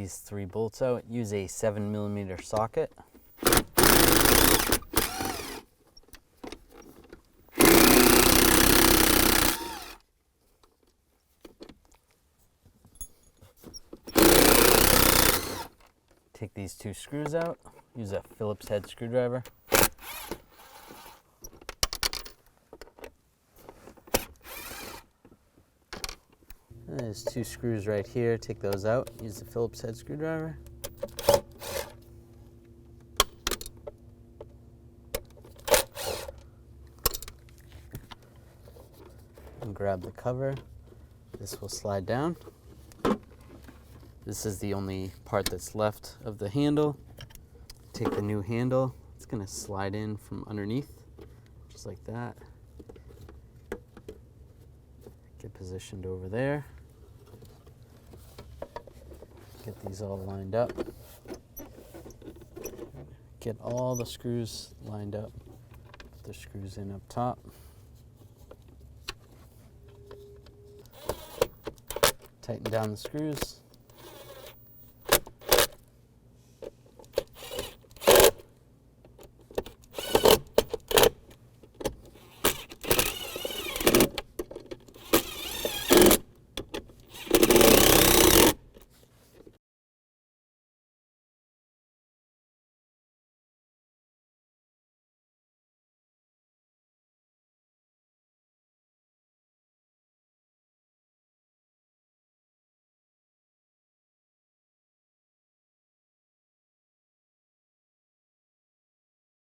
these 3 bolts out. Use a 7mm socket. Take these 2 screws out. Use a Phillips head screwdriver. There's 2 screws right here. Take those out. Use the Phillips head screwdriver. And grab the cover. This will slide down. This is the only part that's left of the handle. Take the new handle. It's going to slide in from underneath, just like that. Get positioned over there. Get these all lined up. Get all the screws lined up. Put the screws in up top. Tighten down the screws.